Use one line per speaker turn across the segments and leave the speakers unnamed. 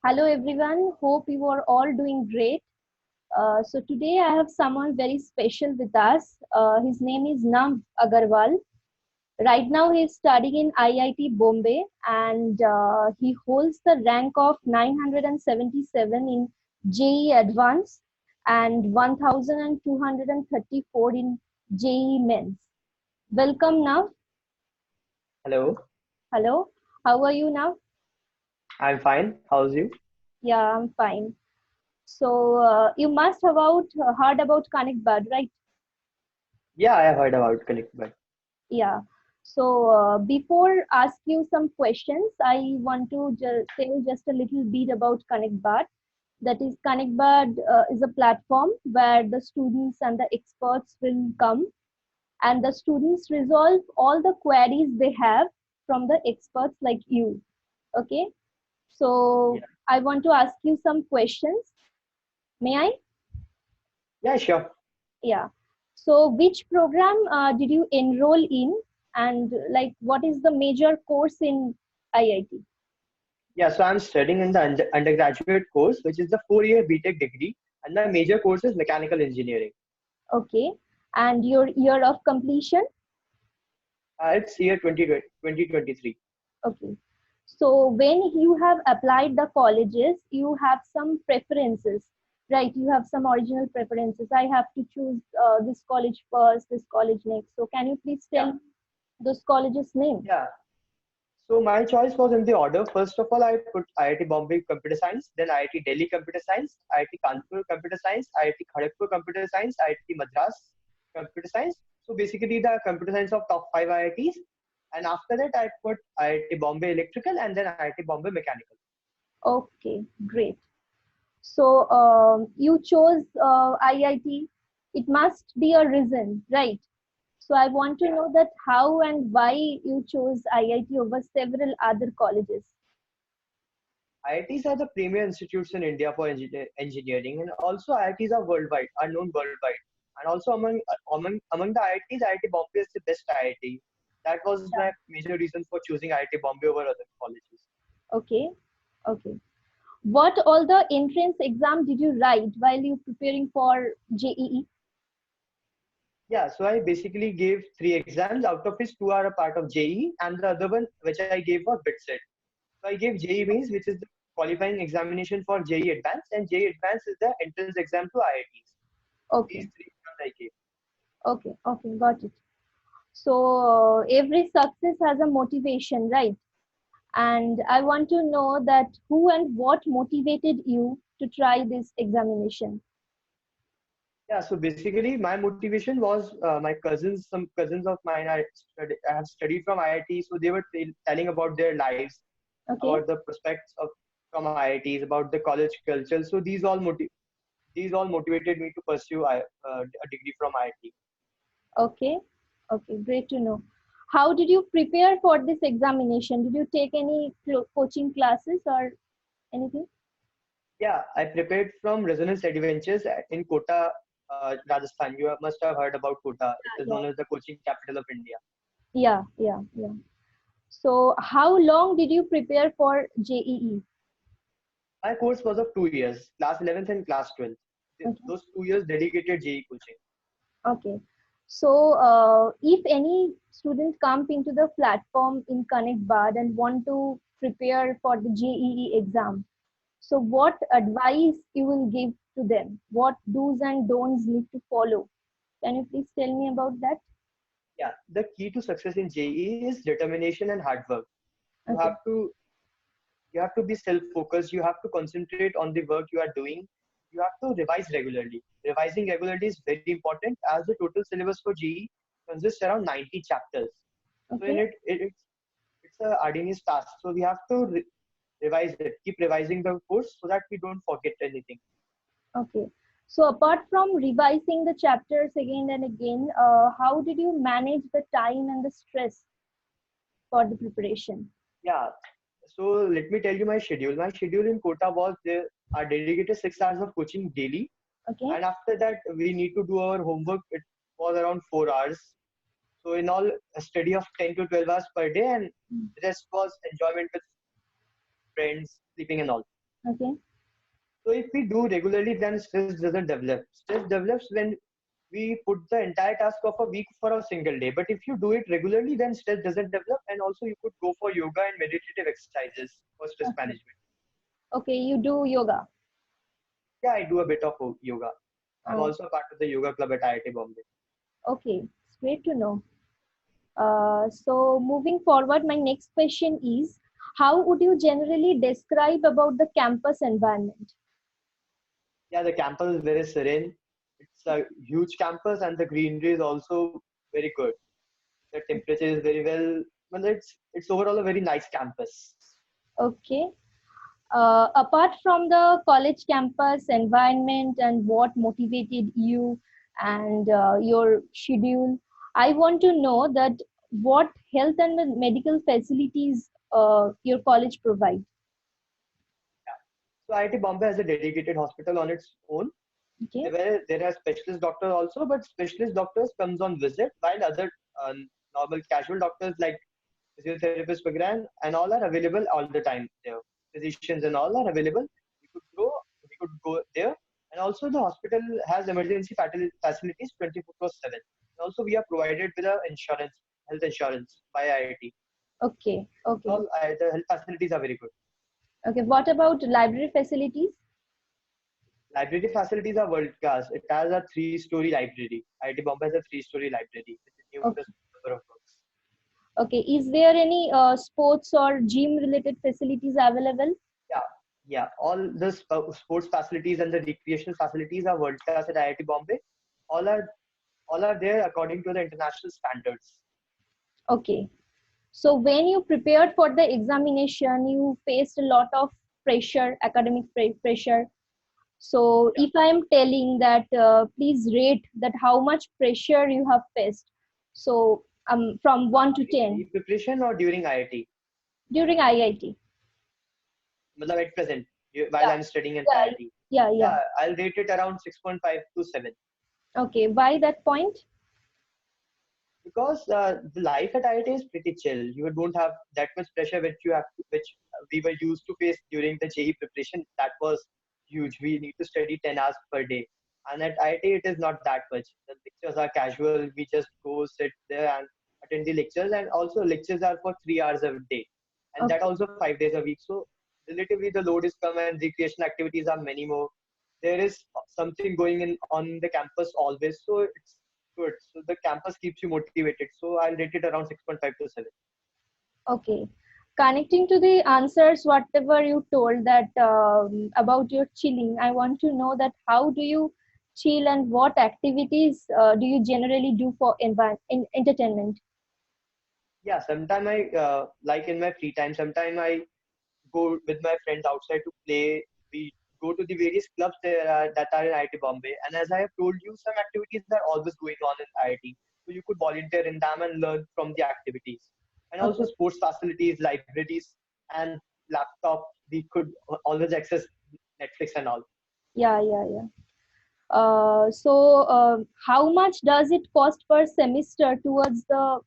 Hello everyone, hope you are all doing great. So today I have someone very special with us. His name is Nav Agarwal. Right now he is studying in IIT Bombay and he holds the rank of 977 in JEE Advanced and 1234 in JEE Men's. Welcome Nav.
Hello,
Hello, how are you now?
I'm fine. How's you?
Yeah, I'm fine. So you must have heard about Connect Bud, right?
Yeah, I heard about Connect Bud.
Yeah. So before ask you some questions, I want to tell just a little bit about ConnectBud. That is, ConnectBud is a platform where the students and the experts will come, and the students resolve all the queries they have from the experts like you. Okay. So
Yeah,
I want to ask you some questions. May I?
yeah, sure.
Yeah. So which program did you enroll in, and like what is the major course in IIT?
Yeah, so I'm studying in the undergraduate course, which is the 4-year BTech degree, and my major course is mechanical engineering.
Okay. And your year of completion?
It's year 2023.
Okay. So when you have applied the colleges, you have some preferences, right? You have some original preferences. I have to choose this college first, this college next. So can you please
Yeah,
tell those colleges' name?
yeah. So my choice was in the order. First of all, I put IIT Bombay Computer Science, then IIT Delhi Computer Science, IIT Kanpur Computer Science, IIT Kharagpur Computer Science, IIT Madras Computer Science. So basically the computer science of top 5 IITs. And after that, I put IIT Bombay Electrical and then IIT Bombay Mechanical.
Okay, great. So you chose IIT. It must be a reason, right? So I want to
Yeah.
know that how and why you chose IIT over several other colleges.
IITs are the premier institutes in India for engineering, and also IITs are worldwide, are known worldwide. And also among the IITs, IIT Bombay is the best IIT. That was
Yeah.
my major reason for choosing IIT Bombay over other colleges.
Okay. Okay. What all the entrance exam did you write while you preparing for JEE?
Yeah, so I basically gave 3 exams, out of which 2 are a part of JEE, and the other one which I gave was BITSET. So I gave JEE Mains, which is the qualifying examination for JEE Advanced, and JEE Advanced is the entrance exam to IITs. So these
Okay.
3 exams I gave.
Okay. Okay. Got it. So every success has a motivation, right? And I want to know that who and what motivated you to try this examination.
Yeah, so basically my motivation was my cousins, some cousins of mine I have studied from IIT, so they were telling about their lives,
Okay.
about the prospects of from IITs, about the college culture. So these all motivated me to pursue a degree from IIT.
Okay. Okay. Great to know. How did you prepare for this examination? Did you take any coaching classes or anything?
Yeah, I prepared from Resonance Adventures in Kota, Rajasthan. Must have heard about Kota. It is
Yeah.
known as the coaching capital of India.
Yeah. Yeah. Yeah. So how long did you prepare for JEE?
My course was of 2 years, class 11th and class 12th.
Okay.
Those 2 years dedicated JEE coaching.
Okay. So, if any student comes into the platform in Connect Bard and want to prepare for the JEE exam, so what advice you will give to them? What do's and don'ts need to follow? Can you please tell me about that?
Yeah, the key to success in JEE is determination and hard work. You
Okay.
have to you have to be self-focused. You have to concentrate on the work you are doing. You have to revise regularly. Revising regularly is very important as the total syllabus for JEE consists around 90 chapters. So in
Okay.
it's a arduous task. So we have to revise it, keep revising the course so that we don't forget anything.
Okay. So, apart from revising the chapters again and again, how did you manage the time and the stress for the preparation?
Yeah. So let me tell you my schedule. My schedule in Kota was there are dedicated 6 hours of coaching daily,
Okay.
and after that we need to do our homework. It was around 4 hours. So in all, a study of 10 to 12 hours per day, and the rest was enjoyment with friends, sleeping and all.
Okay.
So if we do regularly, then stress doesn't develop. Stress develops when we put the entire task of a week for a single day. But if you do it regularly, then stress doesn't develop. And also you could go for yoga and meditative exercises for stress
Okay.
management.
Okay. You do yoga.
Yeah, I do a bit of yoga. I'm
Oh,
also a part of the yoga club at IIT Bombay.
okay. It's great to know. So moving forward, my next question is, how would you generally describe about the campus environment?
Yeah, the campus is very serene. It's a huge campus and the greenery is also very good. The temperature is very well, it's overall a very nice campus.
Okay. Apart from the college campus environment and what motivated you and your schedule, I want to know that what health and medical facilities your college provide.
Yeah. So IIT Bombay has a dedicated hospital on its own.
Okay.
There are specialist doctors also, but specialist doctors comes on visit while other uh, normal casual doctors like physiotherapists, and all are available all the time there. Physicians and all are available. We could go, we could go there. And also the hospital has emergency facilities 24/7. And also we are provided with a insurance, health insurance by IIT.
Okay. Okay.
All the health facilities are very good.
Okay. What about library facilities?
Library facilities are world class. It has a three-story library. IIT Bombay has a three-story library with a numerous
Okay.
number of books.
Okay. Is there any sports or gym related facilities available?
Yeah, yeah. All the sports facilities and the recreational facilities are world class at IIT Bombay. All are all are there according to the international standards.
Okay. So when you prepared for the examination, you faced a lot of pressure, academic pressure. So
Yeah.
if I am telling that, please rate that how much pressure you have faced. So from 1 to
During
10
JEE preparation or during IIT?
during IIT.
Matlab at present, while
Yeah,
I'm studying in
yeah,
IIT.
yeah, yeah.
Yeah, I'll rate it around 6.5 to 7.
Okay, why that point?
Because the life at IIT is pretty chill. You don't have that much pressure which we were used to face during the JEE preparation. That was huge. We need to study 10 hours per day, and at IIT it is not that much. The lectures are casual. We just go sit there and attend the lectures, and also lectures are for 3 hours a day, and that
Okay,
also 5 days a week. So relatively the load is come and recreational activities are many more. There is something going in on the campus always, so it's good. So the campus keeps you motivated. So I'll rate it around 6.5 to 7.
okay. Connecting to the answers, whatever you told that about your chilling, I want to know that how do you chill and what activities do you generally do for entertainment?
Yeah, sometime I like in my free time. Sometime I go with my friends outside to play. We go to the various clubs that are in IIT Bombay. And as I have told you, some activities are always going on in IIT. So you could volunteer in them and learn from the activities. And also
Okay.
sports facilities, libraries, and laptop. We could always access Netflix and all.
Yeah, yeah, yeah. So how much does it cost per semester towards the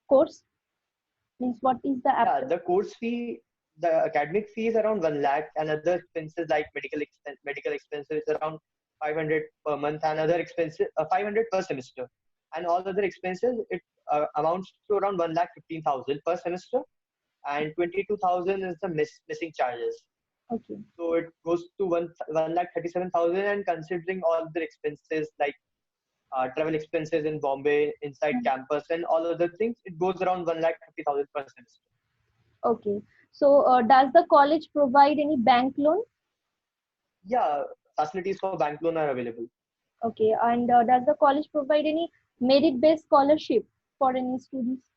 course? Means what is the
Yeah,
approx?
the course fee, the academic fee is around 1 lakh, and other expenses like medical expenses around 500 per month, and other expenses 500 per semester, and all other expenses it amounts to around 1 lakh 15,000 per semester, and 22,000 is the missing charges.
Okay.
So it goes to 1 lakh 37,000, and considering all the expenses like travel expenses in Bombay, inside
Mm.
campus, and all other things, it goes around 1 lakh 50,000 per semester.
Okay. So does the college provide any bank loan?
Yeah, facilities for bank loan are available.
Okay. And does the college provide any merit-based scholarship for any students?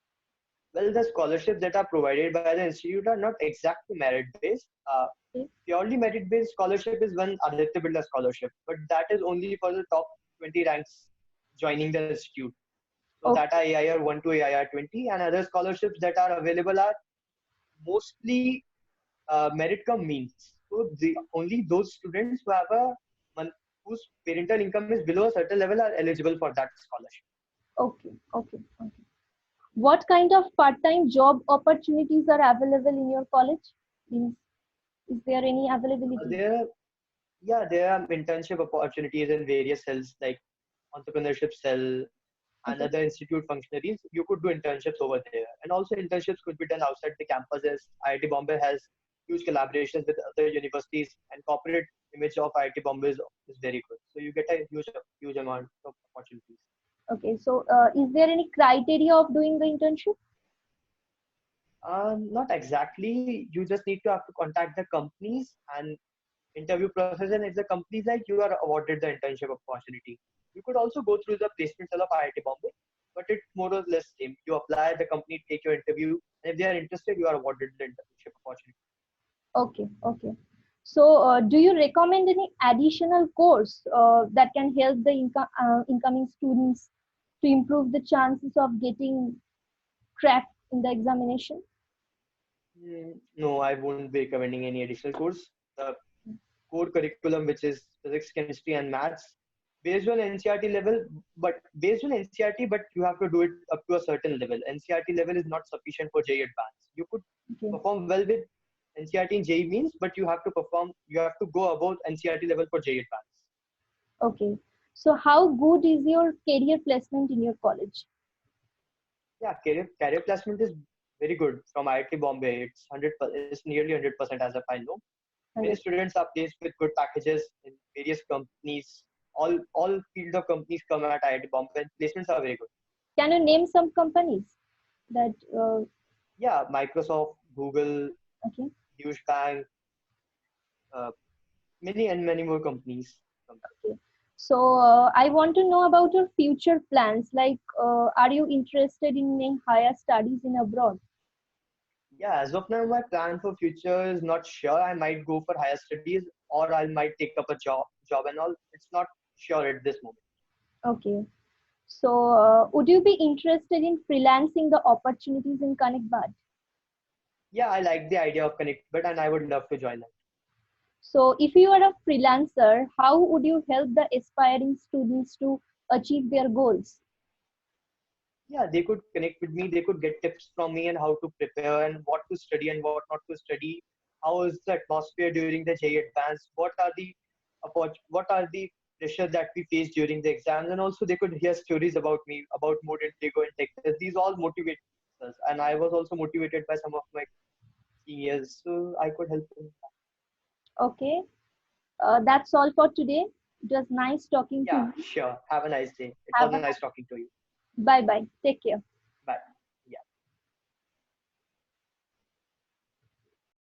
Well, the scholarships that are provided by the institute are not exactly merit based.
Okay.
Purely merit based scholarship is one Aditya Birla scholarship, but that is only for the top 20 ranks joining the institute. So that are
Okay.
AIR 1 to AIR 20, and other scholarships that are available are mostly merit cum means. So only those students who have whose parental income is below a certain level are eligible for that scholarship.
Okay. Okay. Okay. What kind of part-time job opportunities are available in your college? Means Is there any availability?
There are internship opportunities in various cells like entrepreneurship cell and
Okay.
other institute functionaries. You could do internships over there, and also internships could be done outside the campuses. IIT Bombay has huge collaborations with other universities, and corporate image of IIT Bombay is very good. So you get a huge amount of opportunities.
Okay. So, is there any criteria of doing the internship?
Not exactly. You just need to have to contact the companies and interview process, and if the companies like you are awarded the internship opportunity. You could also go through the placement cell of IIT Bombay, but it's more or less same. You apply, the company take your interview, and if they are interested, you are awarded the internship opportunity.
Okay. Okay. So, do you recommend any additional course that can help the incoming students to improve the chances of getting cracked in the examination?
No, I won't be recommending any additional course. The core curriculum, which is physics, chemistry, and maths, based on NCRT level, but based on NCRT, but you have to do it up to a certain level. NCRT level is not sufficient for JEE Advanced. You could
Okay.
perform well with NCRT and JEE means, but you have to go above NCRT level for JEE Advanced.
Okay. So, how good is your career placement in your college?
Yeah, career placement is very good from IIT Bombay. It's nearly 100% as of I know. Many
100.
students are placed with good packages in various companies. All field of companies come at IIT Bombay, and placements are very good.
Can you name some companies that?
Yeah, Microsoft, Google,
Okay.
Huge Bank, uh, many more companies.
Okay. So, I want to know about your future plans. Like, are you interested in any higher studies in abroad?
Yeah, as of now, my plan for future is not sure. I might go for higher studies, or I might take up a job and all. It's not sure at this moment.
Okay. So, would you be interested in freelancing the opportunities in ConnectBud?
Yeah, I like the idea of ConnectBit, and I would love to join that.
So, if you are a freelancer, how would you help the aspiring students to achieve their goals?
Yeah, they could connect with me. They could get tips from me and how to prepare and what to study and what not to study. How is the atmosphere during the JEE Advanced? What are the pressure that we face during the exams? And also they could hear stories about me, about Mood and Lego and Texas. These all motivate us. And I was also motivated by some of my seniors, so I could help them.
Okay. That's all for today. It was nice talking to
Yeah,
you.
sure. Have a nice day. It was
Have
a
a
nice talking to you.
bye bye. Take care.